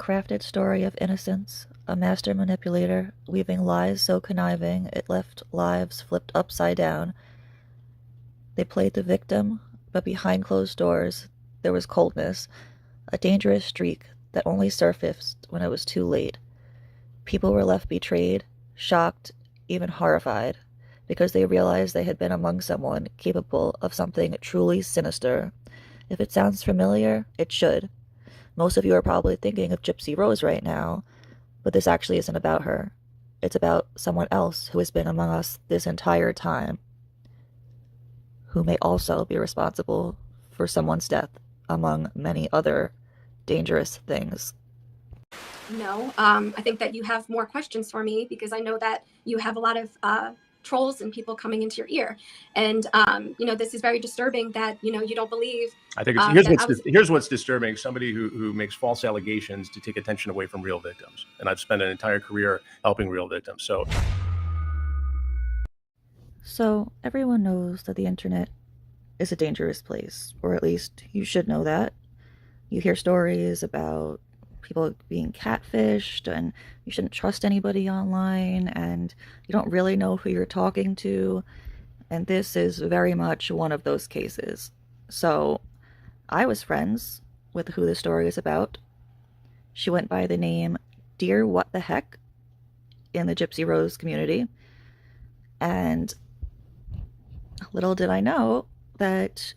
crafted story of innocence, a master manipulator, weaving lies so conniving it left lives flipped upside down. They played the victim, but behind closed doors there was coldness, a dangerous streak that only surfaced when it was too late. People were left betrayed, shocked, even horrified, because they realized they had been among someone capable of something truly sinister. If it sounds familiar, it should. Most of you are probably thinking of Gypsy Rose right now, but this actually isn't about her. It's about someone else who has been among us this entire time, who may also be responsible for someone's death, among many other dangerous things. No, I think that you have more questions for me because I know that you have a lot of trolls and people coming into your ear. And, this is very disturbing that, you don't believe. I think here's what's disturbing. Somebody who makes false allegations to take attention away from real victims. And I've spent an entire career helping real victims. So everyone knows that the internet is a dangerous place, or at least you should know that. You hear stories about people being catfished, and you shouldn't trust anybody online, and you don't really know who you're talking to, and this is very much one of those cases. So I was friends with who the story is about. She went by the name Dear What the Heck in the Gypsy Rose community, and little did I know that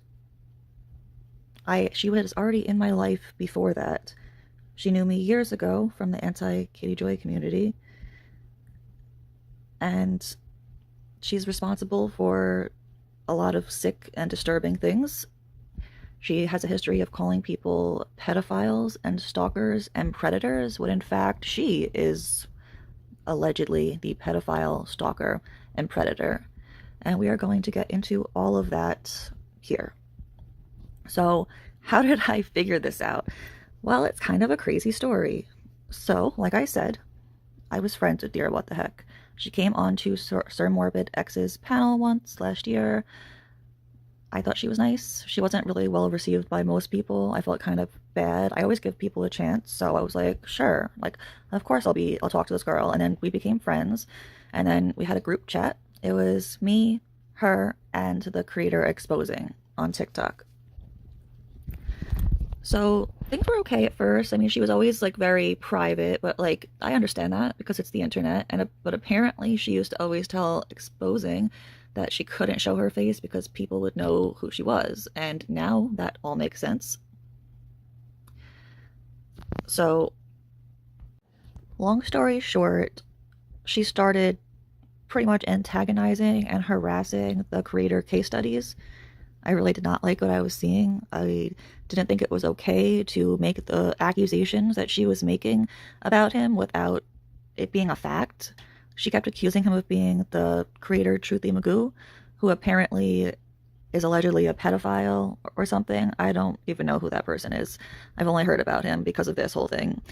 she was already in my life before that. She knew me years ago from the anti-Katie Joy community, and she's responsible for a lot of sick and disturbing things. She has a history of calling people pedophiles and stalkers and predators, when in fact she is allegedly the pedophile, stalker, and predator. And we are going to get into all of that here. So how did I figure this out? Well, it's kind of a crazy story. So, like I said, I was friends with Dear What the Heck. She came on to Sir Morbid X's panel once last year. I thought she was nice. She wasn't really well received by most people. I felt kind of bad. I always give people a chance, so I was like, sure, like, of course I'll talk to this girl. And then we became friends, and then we had a group chat. It was me, her, and the creator Exposing on TikTok. So things were okay at first. I mean, she was always like very private, but like I understand that because it's the internet. But apparently she used to always tell Exposing that she couldn't show her face because people would know who she was. And now that all makes sense. So long story short, she started pretty much antagonizing and harassing the creator case studies. I really did not like what I was seeing. I didn't think it was okay to make the accusations that she was making about him without it being a fact. She kept accusing him of being the creator Jessi Mcgoo, who apparently is allegedly a pedophile or something. I don't even know who that person is. I've only heard about him because of this whole thing.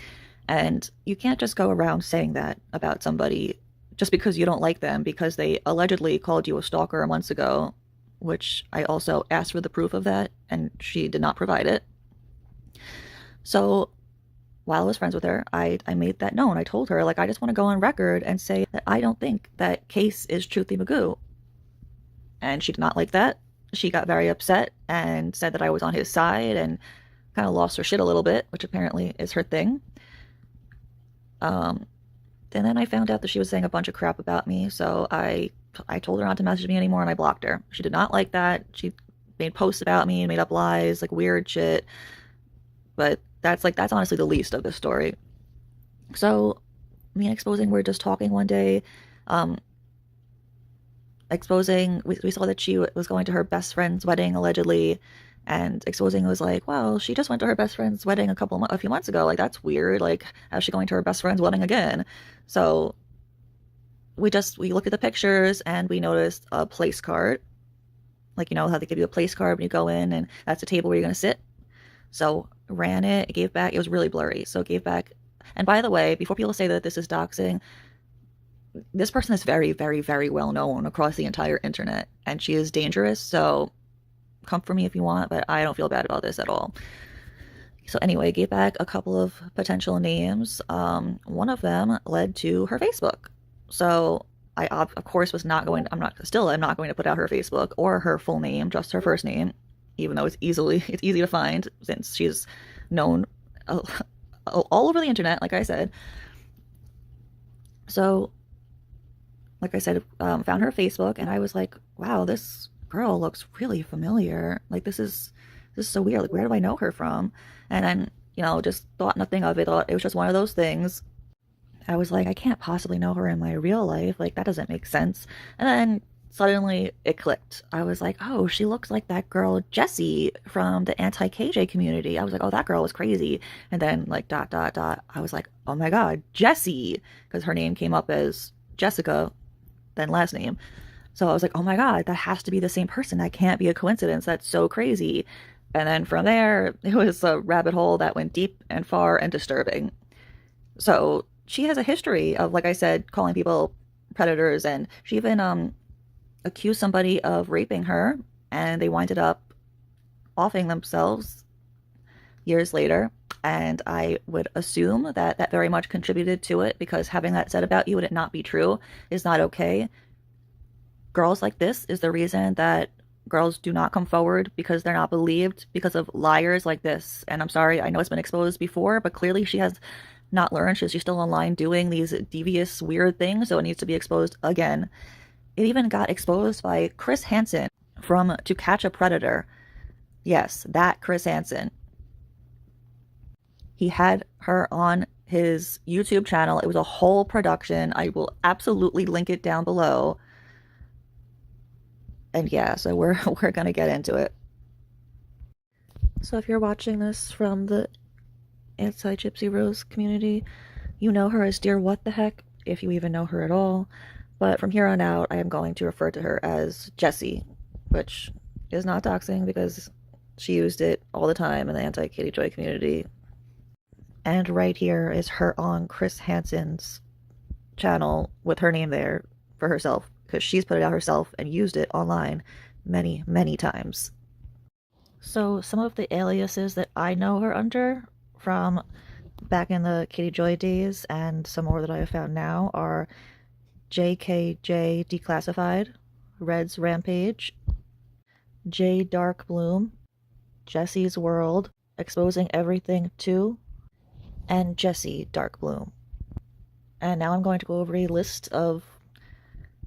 And you can't just go around saying that about somebody just because you don't like them, because they allegedly called you a stalker months ago, which I also asked for the proof of that, and she did not provide it. So while I was friends with her, I made that known. I told her, like, I just want to go on record and say that I don't think that Case is Jessi Mcgoo. And she did not like that. She got very upset and said that I was on his side and kind of lost her shit a little bit, which apparently is her thing. And then I found out that she was saying a bunch of crap about me, so I told her not to message me anymore, and I blocked her. She did not like that. She made posts about me and made up lies, like weird shit. But that's honestly the least of this story. So me and Exposing were just talking one day. Exposing, we saw that she was going to her best friend's wedding, allegedly. And Exposing was like, well, she just went to her best friend's wedding a few months ago. Like, that's weird. Like, how's she going to her best friend's wedding again? So we looked at the pictures and we noticed a place card. Like, you know how they give you a place card when you go in and that's the table where you're going to sit. So ran it gave back. It was really blurry. So it gave back. And by the way, before people say that this is doxing, this person is very, very, very well known across the entire internet. And she is dangerous. So come for me if you want, but I don't feel bad about this at all. So anyway, gave back a couple of potential names. One of them led to her Facebook. So I, of course, was not going to, I'm not going to put out her Facebook or her full name, just her first name, even though it's easy to find since she's known all over the internet, like I said. So, like I said, found her Facebook, and I was like, wow, this girl looks really familiar. Like, this is so weird. Like, where do I know her from? And then, just thought nothing of it. Thought it was just one of those things. I was like, I can't possibly know her in my real life. Like, that doesn't make sense. And then suddenly it clicked. I was like, oh, she looks like that girl Jessi from the anti-KJ community. I was like, oh, that girl was crazy. And then like dot dot dot, I was like, oh my god, Jessi, because her name came up as Jessica, then last name. So I was like, oh my god, that has to be the same person. That can't be a coincidence. That's so crazy. And then from there, it was a rabbit hole that went deep and far and disturbing. So she has a history of, like I said, calling people predators, and she even accused somebody of raping her, and they winded up offing themselves years later. And I would assume that that very much contributed to it, because having that said about you and it not be true is not okay. Girls like this is the reason that girls do not come forward, because they're not believed because of liars like this. And I'm sorry, I know it's been exposed before, but clearly she has not learned. She's still online doing these devious, weird things, so it needs to be exposed again. It even got exposed by Chris Hansen from To Catch a Predator. Yes, that Chris Hansen. He had her on his YouTube channel. It was a whole production. I will absolutely link it down below. And yeah, so we're gonna get into it. So if you're watching this from the anti-Gypsy Rose community, you know her as Dear What the Heck, if you even know her at all. But from here on out, I am going to refer to her as Jessi, which is not doxing because she used it all the time in the anti-Katie Joy community. And right here is her on Chris Hansen's channel with her name there for herself, because she's put it out herself and used it online many, many times. So some of the aliases that I know her under from back in the Katie Joy days, and some more that I have found now, are JKJ Declassified, Red's Rampage, J Dark Bloom, Jessi's World, Exposing Everything 2, and Jessi Dark Bloom. And now I'm going to go over a list of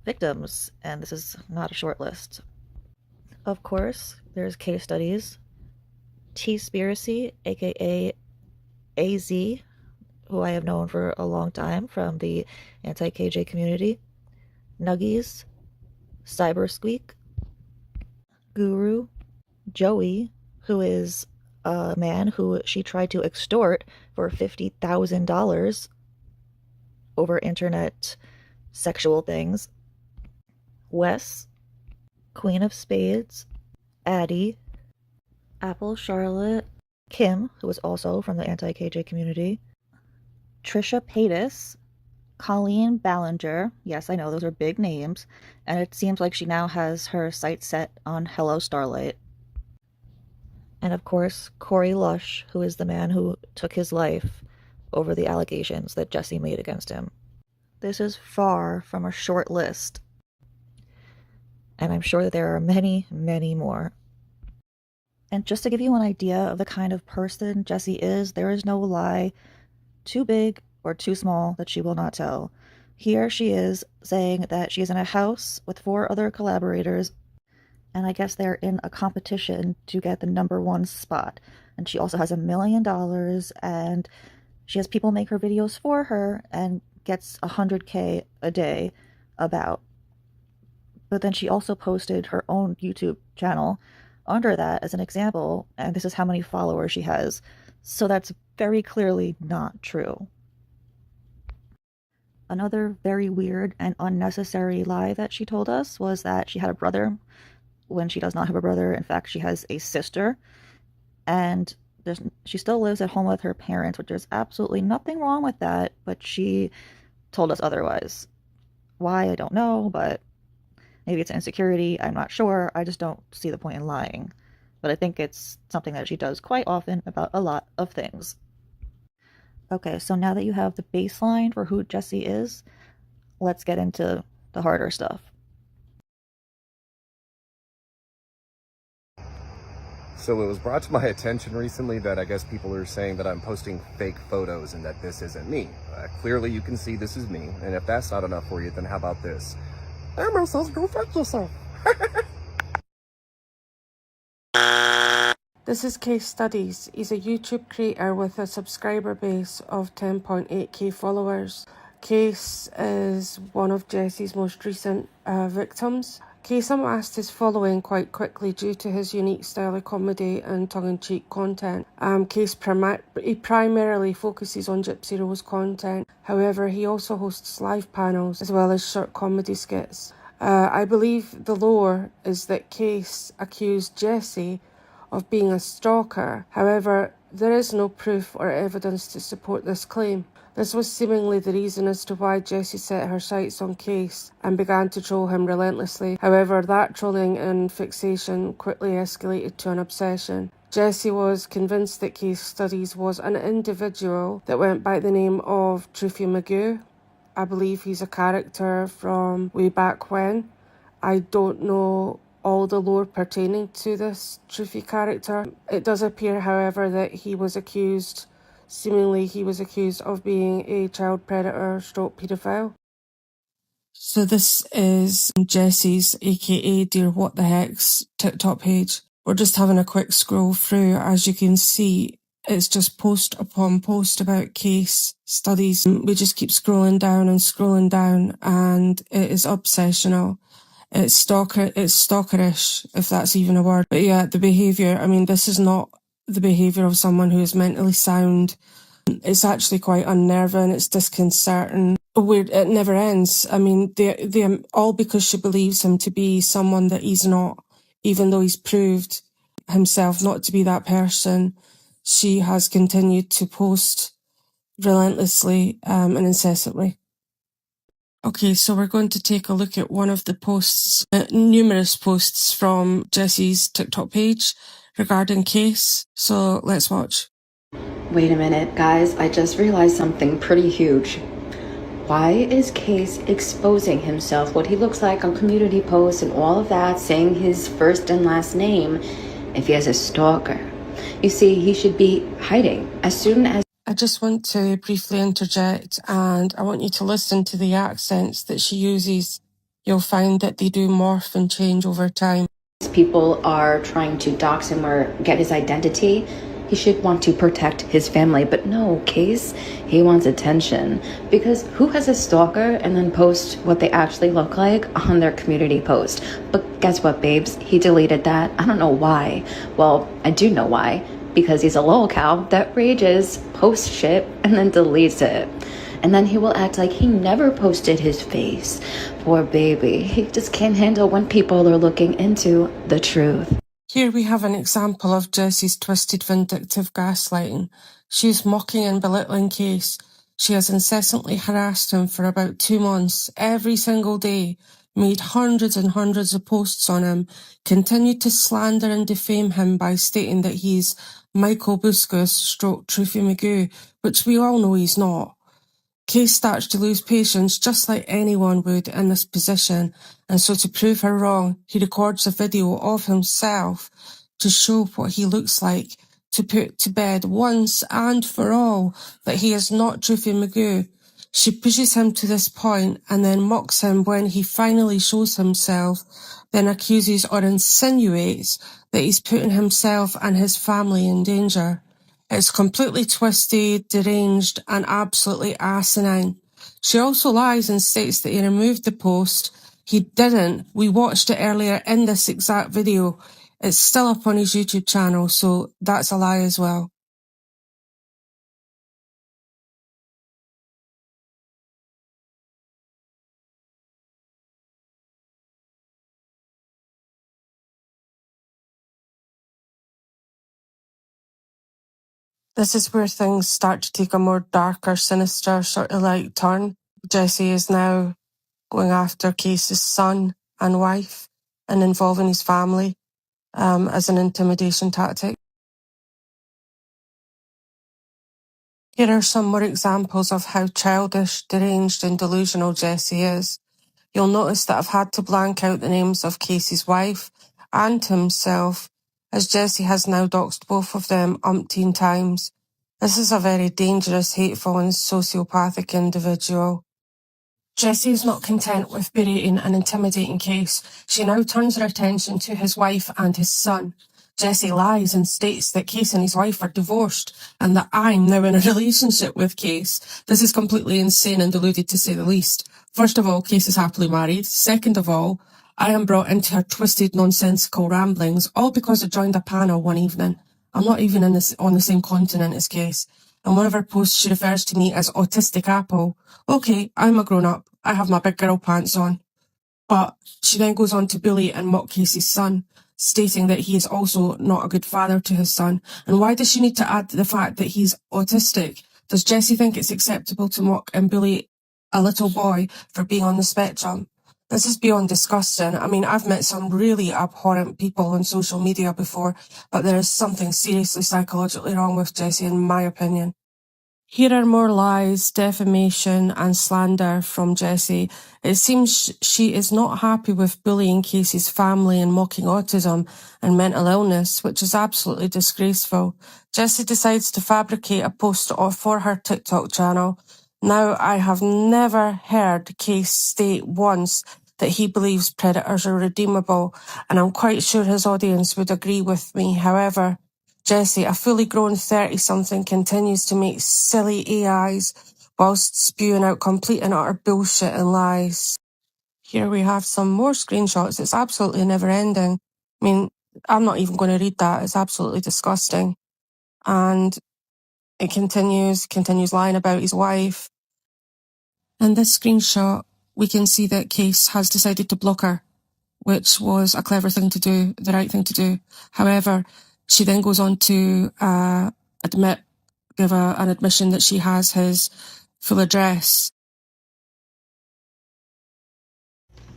victims, and this is not a short list. Of course, there's case studies. T-Spiracy, aka AZ, who I have known for a long time from the anti-KJ community. Nuggies, Cybersqueak, Guru, Joey, who is a man who she tried to extort for $50,000 over internet sexual things. Wes, Queen of Spades, Addie, Apple Charlotte, Kim, who is also from the anti-KJ community, Trisha Paytas, Colleen Ballinger. Yes, I know, those are big names. And it seems like she now has her sights set on Hello Starlight. And of course, Corey Lush, who is the man who took his life over the allegations that Jessi made against him. This is far from a short list. And I'm sure that there are many, many more. And just to give you an idea of the kind of person Jessi is, there is no lie too big or too small that she will not tell. Here she is saying that she is in a house with 4 other collaborators, and I guess they're in a competition to get the #1 spot. And she also has $1 million, and she has people make her videos for her and gets 100K a day about. But then she also posted her own YouTube channel under that as an example, and this is how many followers she has. So that's very clearly not true. Another very weird and unnecessary lie that she told us was that she had a brother, when she does not have a brother. In fact, she has a sister, and she still lives at home with her parents, which there's absolutely nothing wrong with that, but she told us otherwise. Why, I don't know, but maybe it's an insecurity, I'm not sure. I just don't see the point in lying. but I think it's something that she does quite often about a lot of things. Okay, so now that you have the baseline for who Jessi is, let's get into the harder stuff. So it was brought to my attention recently that I guess people are saying that I'm posting fake photos and that this isn't me. Clearly you can see this is me, and if that's not enough for you, then how about this? Amber says go fuck yourself. This is Case Studies. He's a YouTube creator with a subscriber base of 10.8k followers. Case is one of Jessi's most recent victims. Case amassed his following quite quickly due to his unique style of comedy and tongue-in-cheek content. Case he primarily focuses on Gypsy Rose content. However, he also hosts live panels as well as short comedy skits. I believe the lore is that Case accused Jessi of being a stalker. However, there is no proof or evidence to support this claim. This was seemingly the reason as to why Jessi set her sights on Case and began to troll him relentlessly. However, that trolling and fixation quickly escalated to an obsession. Jessi was convinced that Case Studies was an individual that went by the name of Jessi Mcgoo. I believe he's a character from way back when. I don't know all the lore pertaining to this Jessi character. It does appear, however, that he was accused of being a child predator stroke paedophile. So this is Jessi's, aka Dear What the Heck's TikTok page. We're just having a quick scroll through. As you can see, it's just post upon post about Case Studies. We just keep scrolling down, and it is obsessional. It's stalkerish, if that's even a word. But yeah, the behaviour, I mean, this is not the behaviour of someone who is mentally sound. It's actually quite unnerving, it's disconcerting. It never ends. I mean, they all because she believes him to be someone that he's not, even though he's proved himself not to be that person. She has continued to post relentlessly and incessantly. Okay, so we're going to take a look at one of the posts, numerous posts from Jessi's TikTok page regarding Case. So let's watch. Wait a minute, guys, I just realized something pretty huge. Why is Case exposing himself, what he looks like on community posts and all of that, saying his first and last name if he has a stalker? You see, he should be hiding as soon as... I just want to briefly interject, and I want you to listen to the accents that she uses. You'll find that they do morph and change over time. people are trying to dox him or get his identity, he should want to protect his family. But no, Case, he wants attention. Because who has a stalker and then post what they actually look like on their community post? But guess what, babes? He deleted that. I don't know why. Well, I do know why. Because he's a lol cow that rages, posts shit, and then deletes it. And then he will act like he never posted his face. Poor baby. He just can't handle when people are looking into the truth. Here we have an example of Jessi's twisted vindictive gaslighting. She is mocking and belittling Case. She has incessantly harassed him for about 2 months, every single day, made hundreds and hundreds of posts on him, continued to slander and defame him by stating that he's Michael Buskus stroke Jessi Mcgoo, which we all know he's not. Case starts to lose patience just like anyone would in this position, and so to prove her wrong, he records a video of himself to show what he looks like, to put to bed once and for all that he is not Jessi Mcgoo. She pushes him to this point and then mocks him when he finally shows himself, then accuses or insinuates that he's putting himself and his family in danger. It's completely twisted, deranged, and absolutely asinine. She also lies and states that he removed the post. He didn't. We watched it earlier in this exact video. It's still up on his YouTube channel, so that's a lie as well. This is where things start to take a more darker, sinister sort of like turn. Jessi is now going after Case's son and wife and involving his family. as an intimidation tactic. Here are some more examples of how childish, deranged and delusional Jessi is. You'll notice that I've had to blank out the names of Casey's wife and himself, as Jessi has now doxed both of them umpteen times. This is a very dangerous, hateful and sociopathic individual. Jessi is not content with berating and intimidating Case. She now turns her attention to his wife and his son. Jessi lies and states that Case and his wife are divorced and that I'm now in a relationship with Case. This is completely insane and deluded, to say the least. First of all, Case is happily married. Second of all, I am brought into her twisted, nonsensical ramblings, all because I joined a panel one evening. I'm not even on the same continent as Case. In one of her posts, she refers to me as Autistic Apple. Okay, I'm a grown-up. I have my big girl pants on. But she then goes on to bully and mock Casey's son, stating that he is also not a good father to his son. And why does she need to add the fact that he's autistic? Does Jessi think it's acceptable to mock and bully a little boy for being on the spectrum? This is beyond disgusting. I mean, I've met some really abhorrent people on social media before, but there is something seriously psychologically wrong with Jessi, in my opinion. Here are more lies, defamation and slander from Jessi. It seems she is not happy with bullying Casey's family and mocking autism and mental illness, which is absolutely disgraceful. Jessi decides to fabricate a post for her TikTok channel. Now, I have never heard Case state once that he believes predators are redeemable, and I'm quite sure his audience would agree with me. However, Jessi, a fully grown 30-something, continues to make silly AIs whilst spewing out complete and utter bullshit and lies. Here we have some more screenshots. It's absolutely never ending. I mean, I'm not even going to read that. It's absolutely disgusting. And it continues lying about his wife. In this screenshot, we can see that Case has decided to block her, which was a clever thing to do, the right thing to do. However, she then goes on to give an admission that she has his full address.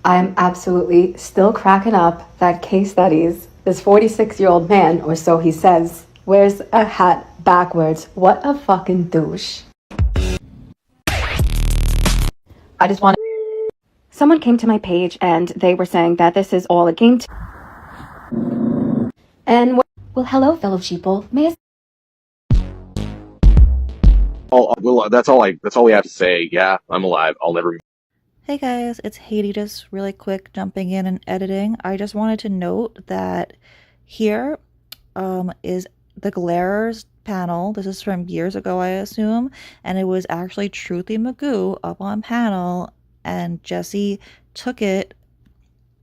I'm absolutely still cracking up that Case studies this 46-year-old man, or so he says, wears a hat backwards. What a fucking douche. I just want to... Someone came to my page and they were saying that this is all a game. And well, hello, fellow sheeple. May I... Oh, well, that's all we have to say. Yeah, I'm alive. I'll never... Hey guys, it's Haiti, just really quick jumping in and editing. I just wanted to note that here is the Glarers panel. This is from years ago, I assume, and it was actually Jessi Mcgoo up on panel, and Jessi took it,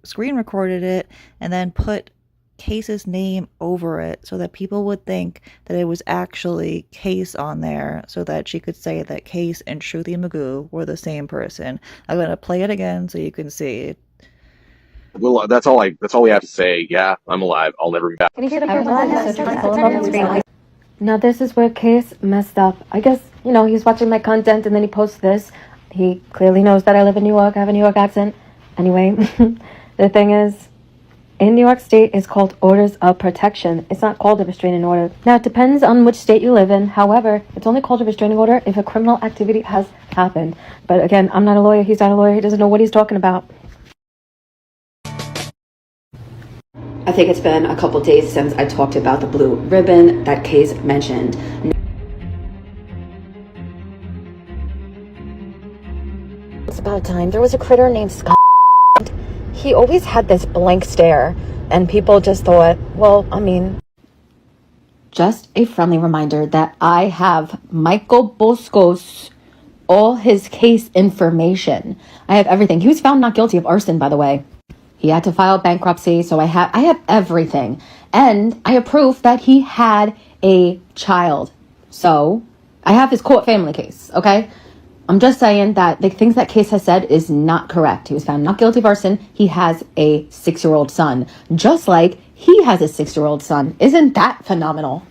screen recorded it, and then put Case's name over it so that people would think that it was actually Case on there, so that she could say that Case and Jessi Mcgoo were the same person. I'm going to play it again so you can see. Well, that's all we have to say. Yeah, I'm alive. I'll never be back. Now this is where Case messed up. I guess, he's watching my content and then he posts this. He clearly knows that I live in New York, I have a New York accent. Anyway, the thing is, in New York State, it's called orders of protection. It's not called a restraining order. Now, it depends on which state you live in. However, it's only called a restraining order if a criminal activity has happened. But again, I'm not a lawyer. He's not a lawyer. He doesn't know what he's talking about. I think it's been a couple days since I talked about the blue ribbon that Case mentioned. It's about time. There was a critter named Scott. He always had this blank stare, and people just thought, Just a friendly reminder that I have Michael Bosco's, all his case information. I have everything. He was found not guilty of arson, by the way. He had to file bankruptcy, so I have everything. And I have proof that he had a child. So I have his court family case, okay? I'm just saying that the things that Case has said is not correct. He was found not guilty of arson. He has a 6-year-old son, just like he has a 6-year-old son. Isn't that phenomenal?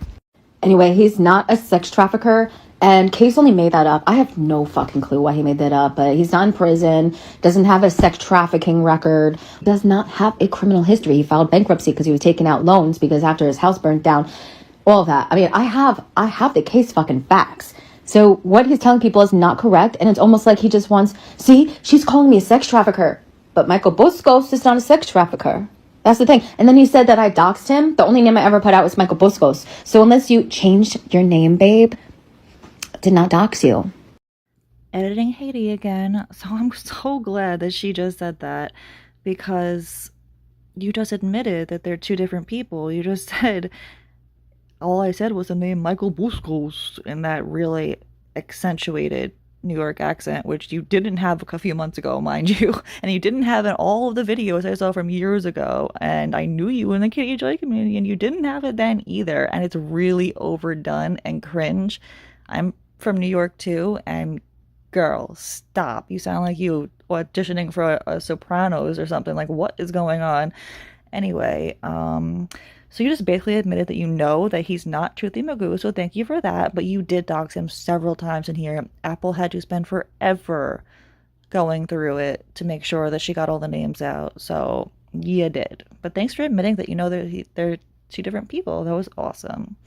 Anyway, he's not a sex trafficker. And Case only made that up. I have no fucking clue why he made that up, but he's not in prison, doesn't have a sex trafficking record, does not have a criminal history. He filed bankruptcy because he was taking out loans because after his house burned down, all of that. I mean, I have the Case fucking facts. So what he's telling people is not correct, and it's almost like he just wants, see, she's calling me a sex trafficker, but Michael Buscos is not a sex trafficker. That's the thing. And then he said that I doxed him. The only name I ever put out was Michael Buscos. So unless you changed your name, babe, did not dox you. Editing Haiti again. So I'm so glad that she just said that, because you just admitted that they're two different people. You just said, all I said was the name Michael Buscos in that really accentuated New York accent, which you didn't have a few months ago, mind you, and you didn't have in all of the videos I saw from years ago, and I knew you in the Kitty Joy community, and you didn't have it then either, and it's really overdone and cringe. I'm from New York too, and girl, stop. You sound like you auditioning for a Sopranos or something. Like, what is going on? Anyway, so you just basically admitted that you know that he's not Truthy Mcgoo, so thank you for that, but you did dox him several times in here. Apple had to spend forever going through it to make sure that she got all the names out, so you did. But thanks for admitting that you know they're two different people. That was awesome.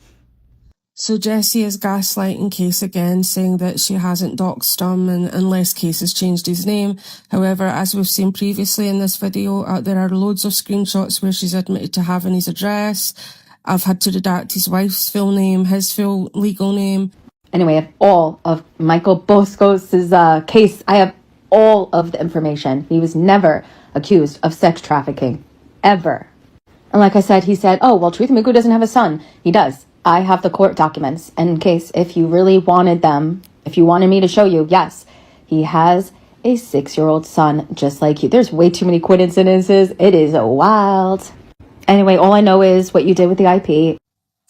So Jessi is gaslighting Case again, saying that she hasn't doxed him unless Case has changed his name. However, as we've seen previously in this video, there are loads of screenshots where she's admitted to having his address. I've had to redact his wife's full name, his full legal name. Anyway, I have all of Michael Buscos' case. I have all of the information. He was never accused of sex trafficking. Ever. And like I said, he said, oh, well, Truthy Mcgoo doesn't have a son. He does. I have the court documents. And in case, if you really wanted them, if you wanted me to show you, yes, he has a 6-year-old son just like you. There's way too many coincidences. It is wild. Anyway, all I know is what you did with the IP.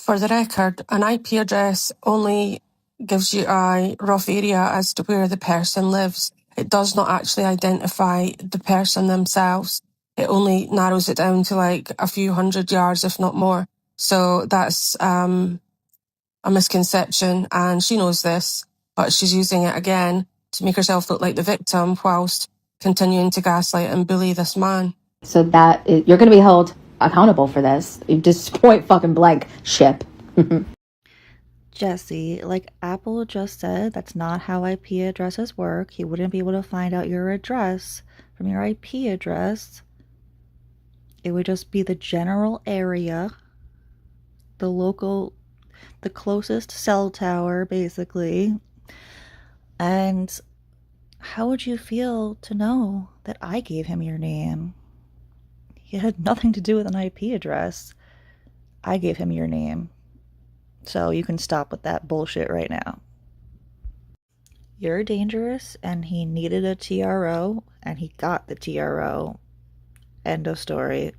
For the record, an IP address only gives you a rough area as to where the person lives. It does not actually identify the person themselves. It only narrows it down to like a few hundred yards, if not more. So that's a misconception, and she knows this, but she's using it again to make herself look like the victim whilst continuing to gaslight and bully this man. So that you're going to be held accountable for this. You just point fucking blank ship. Jessi, like Apple just said, that's not how IP addresses work. He wouldn't be able to find out your address from your IP address. It would just be the general area, the closest cell tower, basically. And how would you feel to know that I gave him your name? He had nothing to do with an IP address. I gave him your name. So you can stop with that bullshit right now. You're dangerous, and he needed a TRO, and he got the TRO. End of story.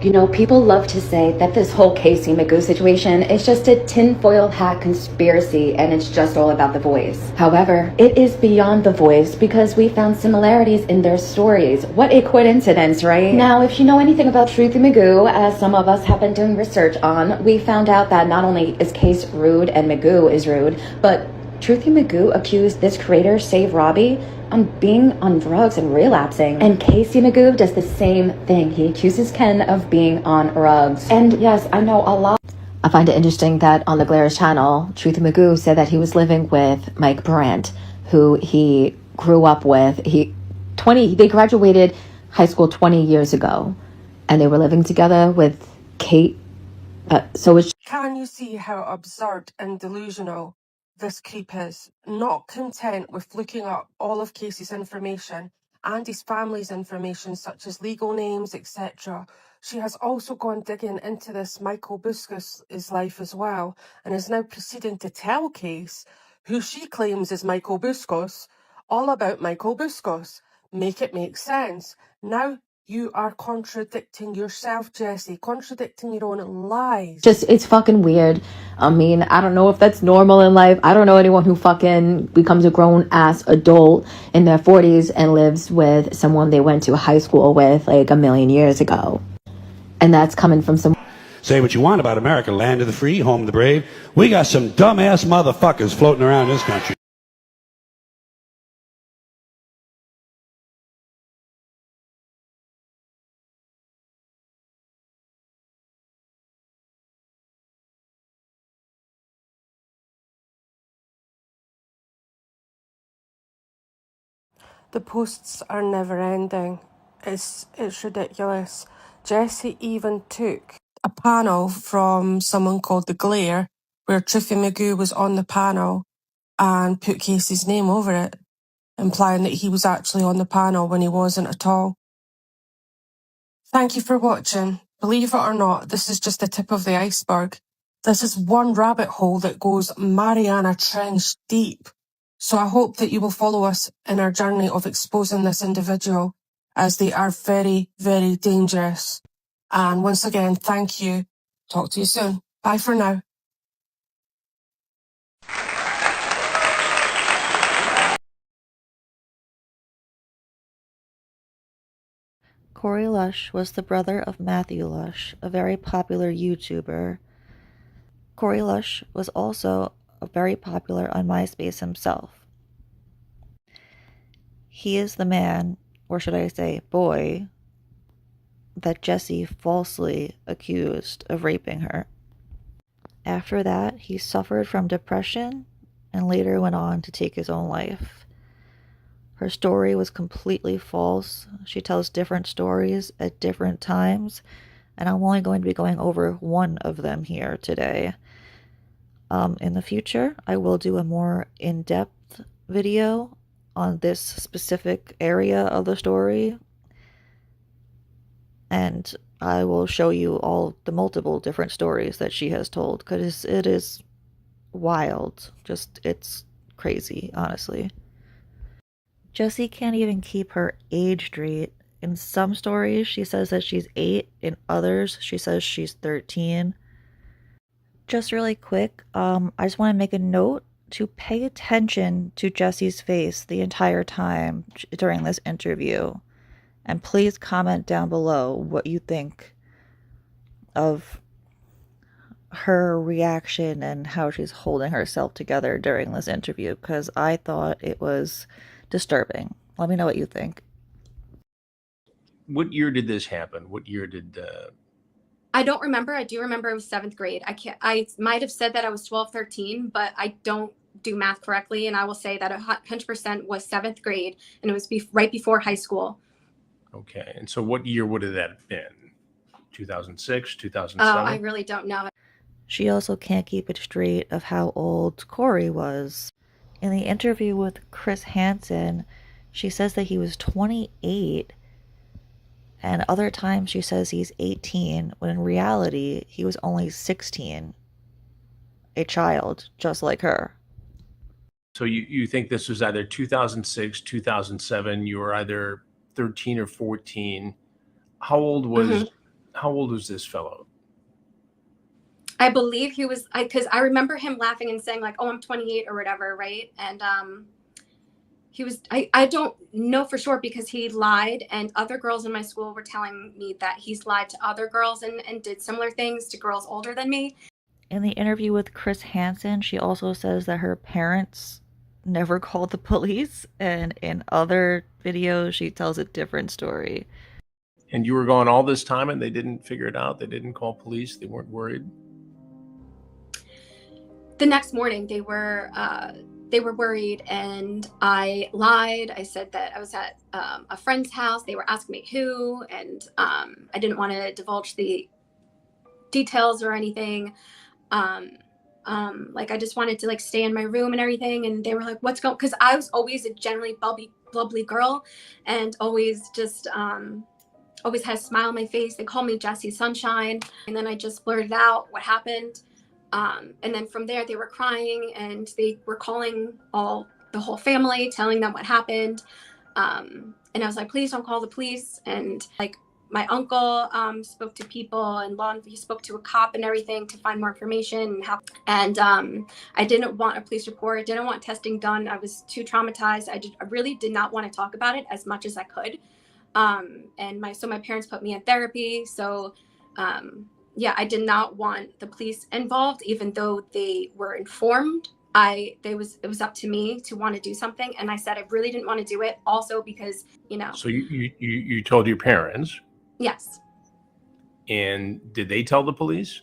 You know, people love to say that this whole Jessi Mcgoo situation is just a tinfoil hat conspiracy and it's just all about the voice. However, it is beyond the voice because we found similarities in their stories. What a coincidence, right? Now, if you know anything about Truthy Mcgoo, as some of us have been doing research on, we found out that not only is Case rude and Mcgoo is rude, but Truthy Mcgoo accused this creator, Save Robbie, on being on drugs and relapsing. And Jessi Mcgoo does the same thing. He accuses Ken of being on drugs. And yes, I know a lot. I find it interesting that on the Glaire's channel, Truthy Mcgoo said that he was living with Mike Brandt, who he grew up with. They graduated high school 20 years ago, and they were living together with Kate. Can you see how absurd and delusional this creep is? Not content with looking up all of Casey's information and his family's information, such as legal names, etc., she has also gone digging into this Michael Buscos' life as well, and is now proceeding to tell Case, who she claims is Michael Buscos, all about Michael Buscos. Make it make sense. Now you are contradicting yourself, Jessi, contradicting your own lies. It's fucking weird. I mean, I don't know if that's normal in life. I don't know anyone who fucking becomes a grown-ass adult in their 40s and lives with someone they went to high school with like a million years ago. And that's coming from some... Say what you want about America, land of the free, home of the brave. We got some dumbass motherfuckers floating around this country. The posts are never ending. It's ridiculous. Jessi even took a panel from someone called The Glare, where Jessi Mcgoo was on the panel, and put Casey's name over it, implying that he was actually on the panel when he wasn't at all. Thank you for watching. Believe it or not, this is just the tip of the iceberg. This is one rabbit hole that goes Mariana Trench deep. So I hope that you will follow us in our journey of exposing this individual, as they are very, very dangerous. And once again, thank you. Talk to you soon. Bye for now. Corey Lush was the brother of Matthew Lush, a very popular YouTuber. Corey Lush was also very popular on MySpace himself. He is the man, or should I say boy, that Jessi falsely accused of raping her. After that, he suffered from depression and later went on to take his own life. Her story was completely false. She tells different stories at different times, and I'm only going to be going over one of them here today. In the future, I will do a more in-depth video on this specific area of the story, and I will show you all the multiple different stories that she has told, because it is wild. Just, it's crazy, honestly. Jessi can't even keep her age straight. In some stories, she says that she's 8. In others, she says she's 13. Just really quick, I just want to make a note to pay attention to Jessi's face the entire time during this interview. And please comment down below what you think of her reaction and how she's holding herself together during this interview, because I thought it was disturbing. Let me know what you think. What year did this happen? What year did I don't remember. I do remember it was 7th grade. I might have said that I was 12, 13, but I don't do math correctly. And I will say that 100% was 7th grade, and it was right before high school. Okay. And so what year would have that been? 2006, 2007? Oh, I really don't know. She also can't keep it straight of how old Corey was. In the interview with Chris Hansen, she says that he was 28, and other times she says he's 18, when in reality, he was only 16. A child, just like her. So you think this was either 2006, 2007, you were either 13 or 14. How old was this fellow? I believe he was, because I remember him laughing and saying like, oh, I'm 28 or whatever, right? And he was, I don't know for sure, because he lied, and other girls in my school were telling me that he's lied to other girls and did similar things to girls older than me. In the interview with Chris Hansen, she also says that her parents never called the police, and in other videos she tells a different story. And you were gone all this time and they didn't figure it out? They didn't call police? They weren't worried? The next morning they were worried, and I lied. I said that I was at a friend's house. They were asking me who, and I didn't want to divulge the details or anything. Like I just wanted to like stay in my room and everything. And they were like, what's going, because I was always a generally bubbly girl, and always just always had a smile on my face. They called me Jessi Sunshine. And then I just blurted out what happened. And then from there they were crying, and they were calling the whole family, telling them what happened. And I was like, please don't call the police. And like my uncle spoke to people, and he spoke to a cop and everything to find more information. And I didn't want a police report. I didn't want testing done. I was too traumatized. I really did not want to talk about it as much as I could. And my parents put me in therapy. So yeah, I did not want the police involved, even though they were informed. It was up to me to want to do something, and I said I really didn't want to do it. Also because So you told your parents, yes, and did they tell the police?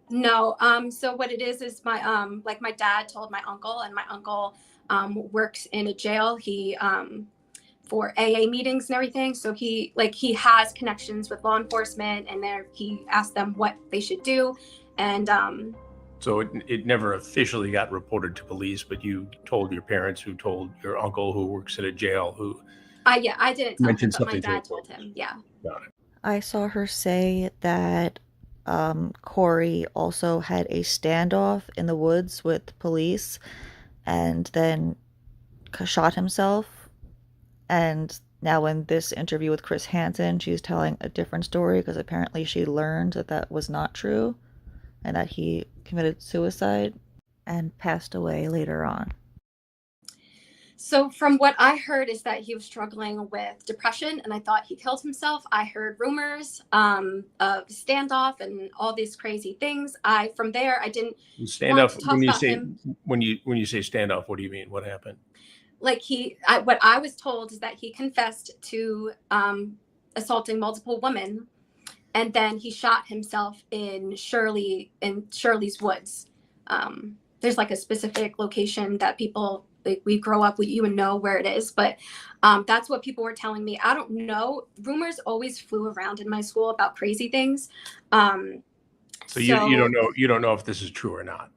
no. So what it is my like my dad told my uncle, and my uncle works in a jail. He for AA meetings and everything. So he has connections with law enforcement, and there he asked them what they should do, and So it never officially got reported to police, but you told your parents, who told your uncle, who works at a jail, who I didn't tell him, mentioned but my something to dad the told police. him. Yeah. Got it. I saw her say that Corey also had a standoff in the woods with police and then shot himself. And now in this interview with Chris Hansen, she's telling a different story because apparently she learned that that was not true and that he committed suicide and passed away later on. So from what I heard is that he was struggling with depression, and I thought he killed himself. I heard rumors of standoff and all these crazy things. From there I didn't want to talk about him. When you say standoff, what do you mean? What happened? Like what I was told is that he confessed to assaulting multiple women, and then he shot himself in Shirley's woods. There's like a specific location that people, like, we grow up with, you and know where it is, but that's what people were telling me. I don't know. Rumors always flew around in my school about crazy things. So you don't know if this is true or not.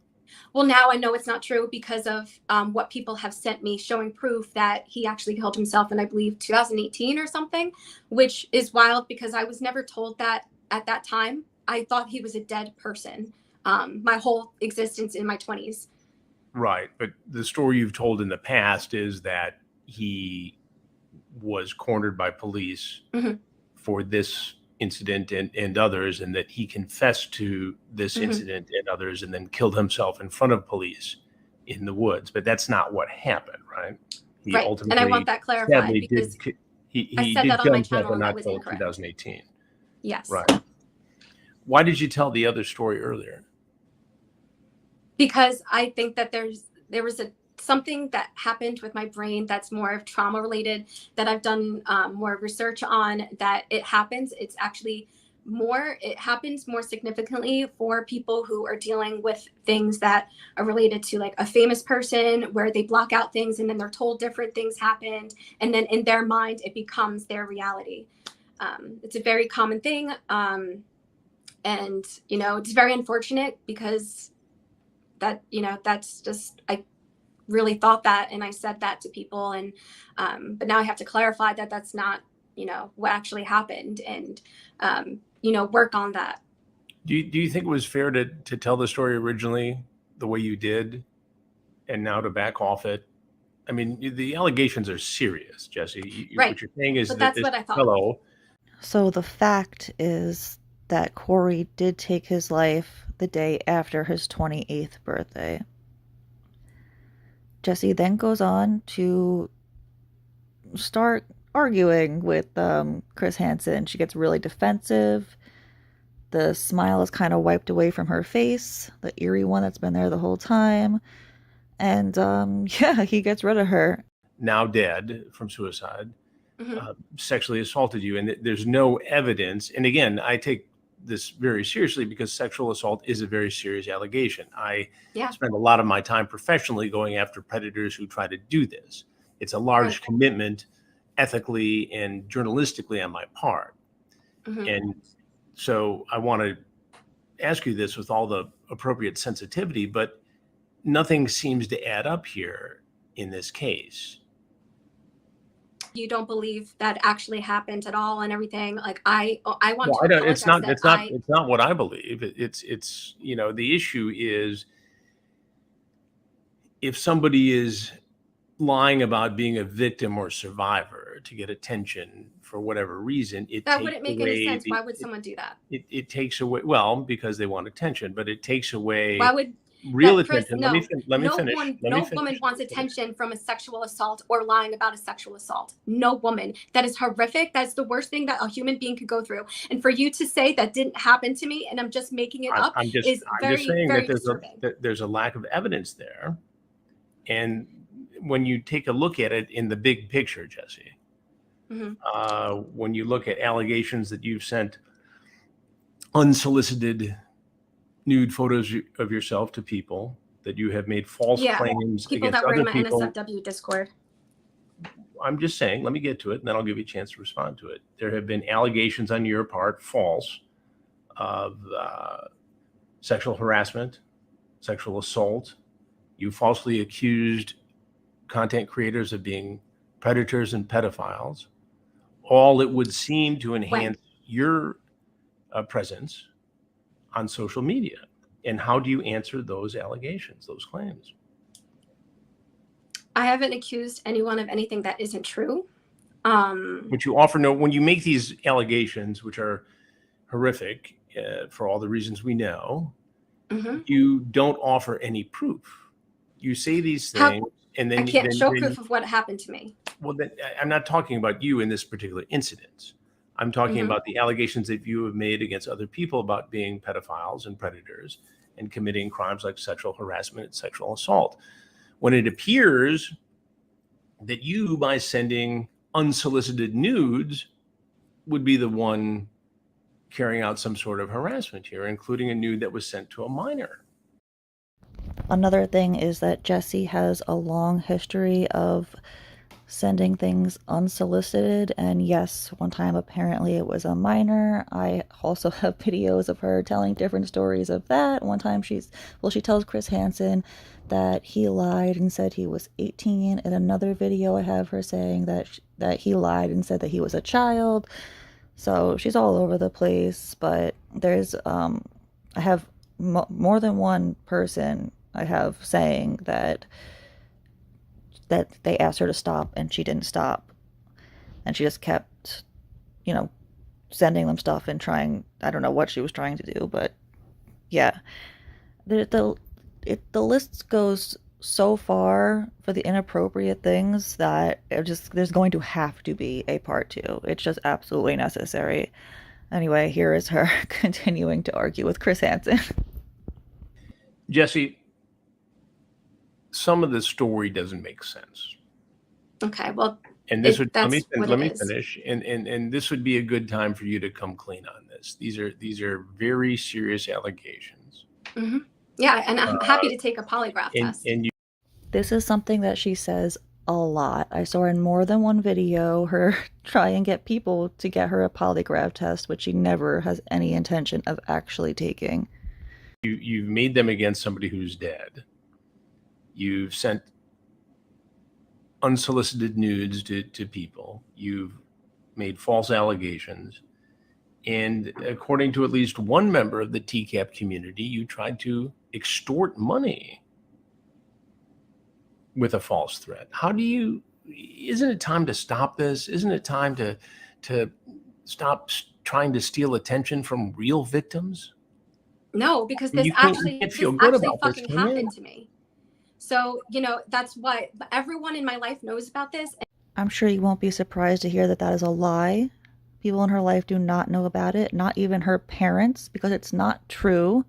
Well, now I know it's not true because of what people have sent me showing proof that he actually killed himself in, I believe, 2018 or something, which is wild because I was never told that at that time. I thought he was a dead person my whole existence in my 20s. Right. But the story you've told in the past is that he was cornered by police for this incident and others, and that he confessed to this incident and others and then killed himself in front of police in the woods. But that's not what happened, right? He right. And I want that clarified because he said did that on kill my himself, channel, but and that not was till incorrect. 2018. Yes. Right. Why did you tell the other story earlier? Because I think that there was something that happened with my brain that's more trauma related, that I've done more research on, that it happens. It happens more significantly for people who are dealing with things that are related to like a famous person, where they block out things and then they're told different things happened. And then in their mind, it becomes their reality. It's a very common thing. And, it's very unfortunate because that, that's just, I really thought that, and I said that to people, and but now I have to clarify that that's not what actually happened, and work on that. Do you think it was fair to tell the story originally the way you did, and now to back off it? I mean, the allegations are serious, Jessi. Right. What you're saying is but that that's what I thought. fellow. So the fact is that Corey did take his life the day after his 28th birthday. Jessi then goes on to start arguing with Chris Hansen. She gets really defensive. The smile is kind of wiped away from her face, the eerie one that's been there the whole time. And he gets rid of her. Now dead from suicide, sexually assaulted you, and there's no evidence. And again, I take this very seriously because sexual assault is a very serious allegation. I spend a lot of my time professionally going after predators who try to do this. It's a large commitment ethically and journalistically on my part. And so I want to ask you this with all the appropriate sensitivity, but nothing seems to add up here in this case. You don't believe that actually happened at all and everything. Like I want to apologize. It's not what I believe. It's the issue is if somebody is lying about being a victim or survivor to get attention for whatever reason, that wouldn't make any sense. Why would someone do that? It takes away, well, because they want attention, but it takes away. Why would real that Chris, attention. no, Let me no finish. one, Let me no finish. woman wants attention from a sexual assault or lying about a sexual assault. No woman. That is horrific. That's the worst thing that a human being could go through. And for you to say that didn't happen to me and I'm just making it up I'm just is very, saying very that disturbing. there's a lack of evidence there. And when you take a look at it in the big picture, Jessi, when you look at allegations that you've sent unsolicited nude photos of yourself to people, that you have made false claims people against that were other in my people. NSFW Discord. I'm just saying, let me get to it, and then I'll give you a chance to respond to it. There have been allegations on your part, false, of sexual harassment, sexual assault. You falsely accused content creators of being predators and pedophiles. All it would seem to enhance your presence on social media. And how do you answer those allegations, those claims? I haven't accused anyone of anything that isn't true. But you offer no, when you make these allegations, which are horrific for all the reasons we know, you don't offer any proof. You say these things, and then I can't show proof of what happened to me. Well, then, I'm not talking about you in this particular incident. I'm talking about the allegations that you have made against other people about being pedophiles and predators and committing crimes like sexual harassment and sexual assault. When it appears that you, by sending unsolicited nudes, would be the one carrying out some sort of harassment here, including a nude that was sent to a minor. Another thing is that Jessi has a long history of sending things unsolicited, and yes, one time apparently it was a minor. I also have videos of her telling different stories of that. One time she tells Chris Hansen that he lied and said he was 18. In another video I have her saying that he lied and said that he was a child. So she's all over the place, but there's I have more than one person I have saying that they asked her to stop and she didn't stop, and she just kept, sending them stuff and trying. I don't know what she was trying to do, but yeah, the list goes so far for the inappropriate things that there's going to have to be a part 2. It's just absolutely necessary. Anyway, here is her continuing to argue with Chris Hansen. Jessi, some of the story doesn't make sense. Okay, well, and this would let me finish. And this would be a good time for you to come clean on this. These are very serious allegations. Yeah, and I'm happy to take a polygraph test. This is something that she says a lot. I saw in more than one video her try and get people to get her a polygraph test, which she never has any intention of actually taking. You've made them against somebody who's dead. You've sent unsolicited nudes to people. You've made false allegations. And according to at least one member of the TCAP community, you tried to extort money with a false threat. Isn't it time to stop this? Isn't it time to stop trying to steal attention from real victims? No, because this actually fucking happened to me. So, that's why everyone in my life knows about this. I'm sure you won't be surprised to hear that is a lie. People in her life do not know about it, not even her parents, because it's not true.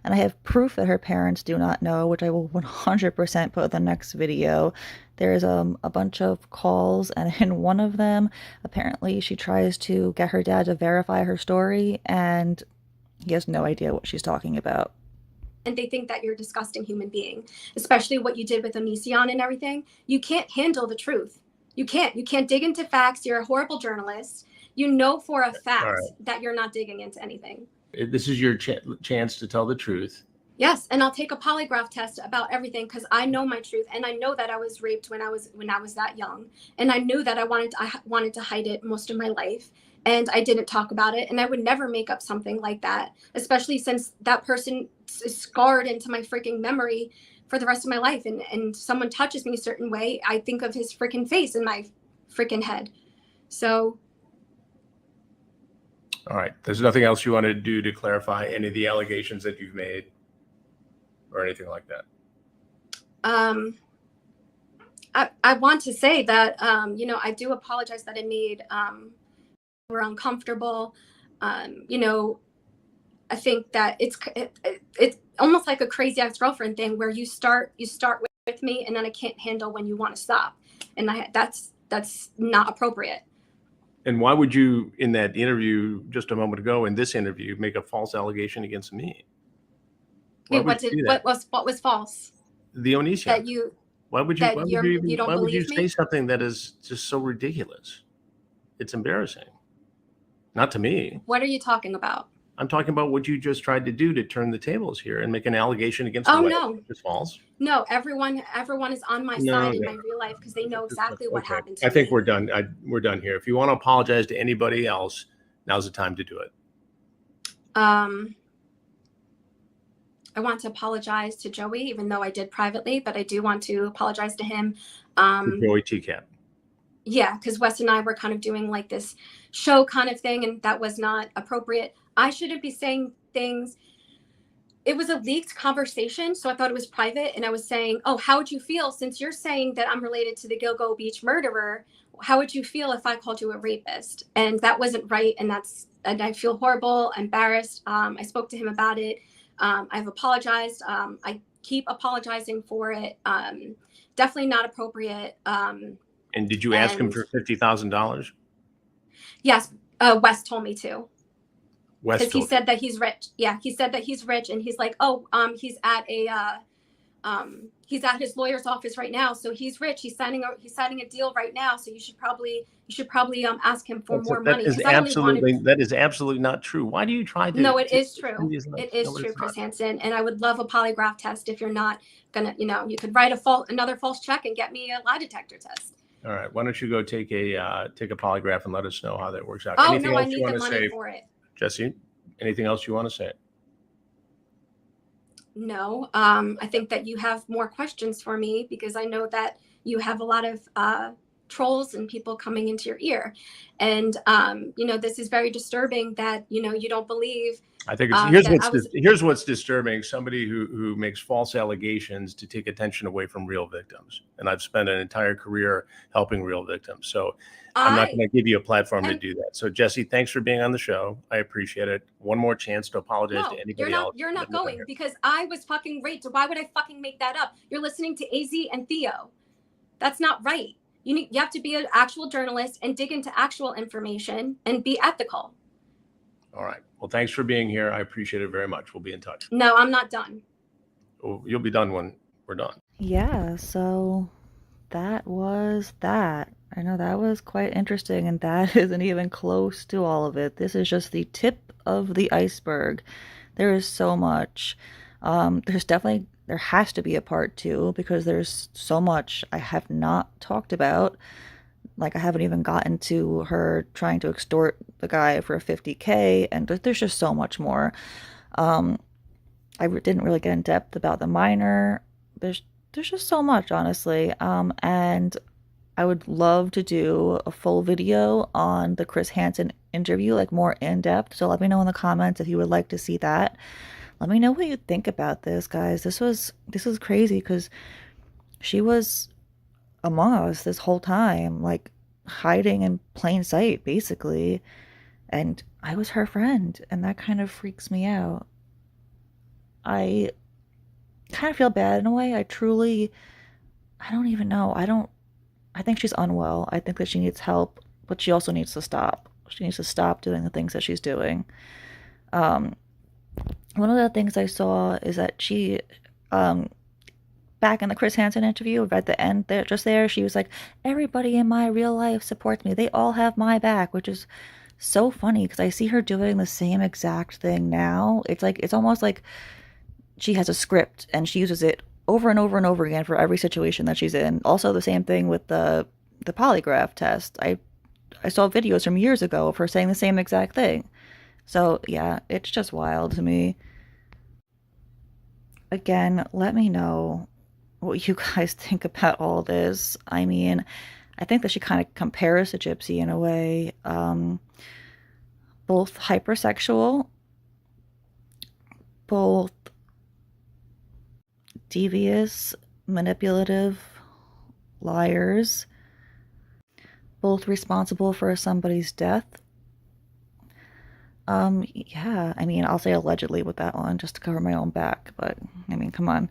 And I have proof that her parents do not know, which I will 100% put in the next video. There's a bunch of calls, and in one of them, apparently she tries to get her dad to verify her story, and he has no idea what she's talking about. And they think that you're a disgusting human being, especially what you did with Onision and everything. You can't handle the truth. You can't dig into facts. You're a horrible journalist. You know for a fact that you're not digging into anything. This is your chance to tell the truth. Yes, and I'll take a polygraph test about everything because I know my truth, and I know that I was raped when I was that young, and I knew that I wanted to hide it most of my life, and I didn't talk about it, and I would never make up something like that, especially since that person is scarred into my freaking memory for the rest of my life, and someone touches me a certain way, I think of his freaking face in my freaking head. So. All right. There's nothing else you want to do to clarify any of the allegations that you've made? or anything like that? I want to say that, you know, I do apologize that it made, we're uncomfortable. You know, I think that it's almost like a crazy ex-girlfriend thing where you start with me and then I can't handle when you want to stop. And that's not appropriate. And why would you, in that interview just a moment ago, in this interview, make a false allegation against me? Why Wait, would you do that? what was false? The Onision. That you Why would you don't believe say me? something that is just so ridiculous? It's embarrassing. Not to me. What are you talking about? I'm talking about what you just tried to do to turn the tables here and make an allegation against Oh, the no. It's false. No, everyone is on my side in my real life because they know exactly what happened to me. I think we're done. We're done here. If you want to apologize to anybody else, now's the time to do it. I want to apologize to Joey, even though I did privately, but I do want to apologize to him. Joey TCAT. Yeah, because Wes and I were kind of doing like this show kind of thing, and that was not appropriate. I shouldn't be saying things. It was a leaked conversation, so I thought it was private. And I was saying, oh, how would you feel since you're saying that I'm related to the Gilgo Beach murderer? How would you feel if I called you a rapist? And that wasn't right. And I feel horrible, embarrassed. I spoke to him about it. I've apologized. I keep apologizing for it. Definitely not appropriate. And did you ask him for $50,000? Yes, Wes told me to. Because he said that he's rich. Yeah, he said that he's rich, and he's like, oh, he's at his lawyer's office right now, so he's rich. He's signing a deal right now, so you should probably ask him for more money. That is absolutely not true. Why do you try to? No, it is true. It is true, Chris Hansen, and I would love a polygraph test. If you're not gonna, you could write another false check and get me a lie detector test. All right, why don't you go take a polygraph and let us know how that works out? Oh, Anything no, I else you need want the to money say? for it. Jessi, anything else you want to say? No, I think that you have more questions for me because I know that you have a lot of trolls and people coming into your ear. And, you know, this is very disturbing that, you know, you don't believe. I think here's what's disturbing. Somebody who makes false allegations to take attention away from real victims. And I've spent an entire career helping real victims. So I'm not going to give you a platform to do that. So Jessi, thanks for being on the show. I appreciate it. One more chance to apologize to anybody else. You're not going because I was fucking raped. Why would I fucking make that up? You're listening to AZ and Theo. That's not right. You have to be an actual journalist and dig into actual information and be ethical. All right. Well, thanks for being here. I appreciate it very much. We'll be in touch. No, I'm not done. Oh, you'll be done when we're done. Yeah, so that was that. I know that was quite interesting, and that isn't even close to all of it. This is just the tip of the iceberg. There is so much. There has to be a part 2 because there's so much I have not talked about. Like, I haven't even gotten to her trying to extort the guy for $50K, and there's just so much more. I didn't really get in depth about the minor. There's just so much, honestly. And I would love to do a full video on the Chris Hansen interview, like more in depth. So let me know in the comments if you would like to see that. Let me know what you think about this, guys. This was crazy because she was among us this whole time, like hiding in plain sight, basically. And I was her friend, and that kind of freaks me out. I kind of feel bad in a way. I don't even know. I think she's unwell. I think that she needs help, but she also needs to stop. She needs to stop doing the things that she's doing. One of the things I saw is that she, back in the Chris Hansen interview, at the end there, she was like, everybody in my real life supports me. They all have my back, which is so funny because I see her doing the same exact thing now. It's almost like she has a script and she uses it over and over and over again for every situation that she's in. Also the same thing with the polygraph test. I saw videos from years ago of her saying the same exact thing. So yeah, it's just wild to me. Again, let me know what you guys think about all this. I mean, I think that she kind of compares to Gypsy in a way. Both hypersexual, both devious, manipulative liars, both responsible for somebody's death. Yeah, I mean, I'll say allegedly with that one just to cover my own back, but I mean, come on.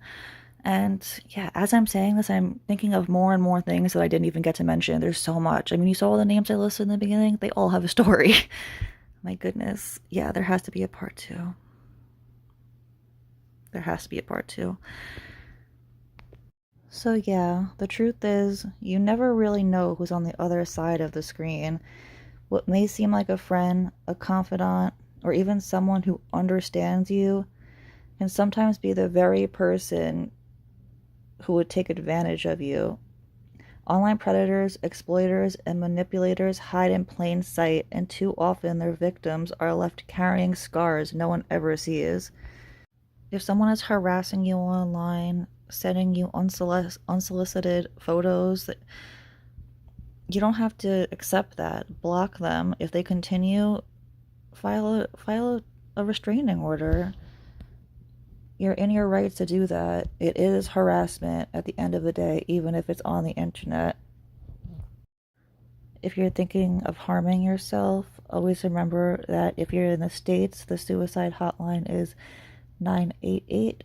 And yeah, as I'm saying this, I'm thinking of more and more things that I didn't even get to mention. There's so much. I mean, you saw all the names I listed in the beginning, they all have a story. My goodness. Yeah, there has to be a part 2. There has to be a part 2. So yeah, the truth is, you never really know who's on the other side of the screen. What may seem like a friend, a confidant, or even someone who understands you can sometimes be the very person who would take advantage of you. Online predators, exploiters, and manipulators hide in plain sight, and too often their victims are left carrying scars no one ever sees. If someone is harassing you online, sending you unsolicited photos, you don't have to accept that. Block them. If they continue, file a restraining order. You're in your rights to do that. It is harassment at the end of the day, even if it's on the internet. If you're thinking of harming yourself, always remember that if you're in the States, the suicide hotline is 988.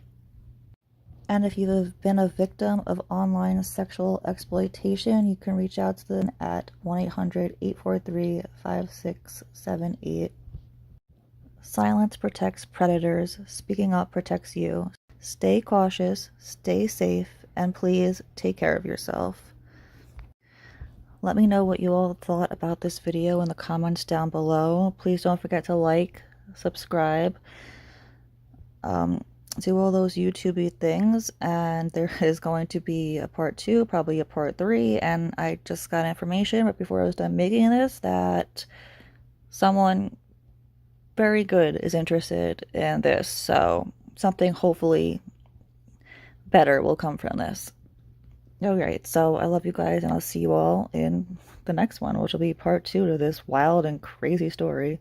And if you've been a victim of online sexual exploitation, you can reach out to them at 1-800-843-5678. Silence protects predators. Speaking up protects you. Stay cautious, stay safe, and please take care of yourself. Let me know what you all thought about this video in the comments down below. Please don't forget to like, subscribe, do all those YouTube-y things, and there is going to be a part 2, probably a part 3, and I just got information right before I was done making this that someone very good is interested in this, so something hopefully better will come from this. Alright, so I love you guys, and I'll see you all in the next one, which will be part 2 to this wild and crazy story.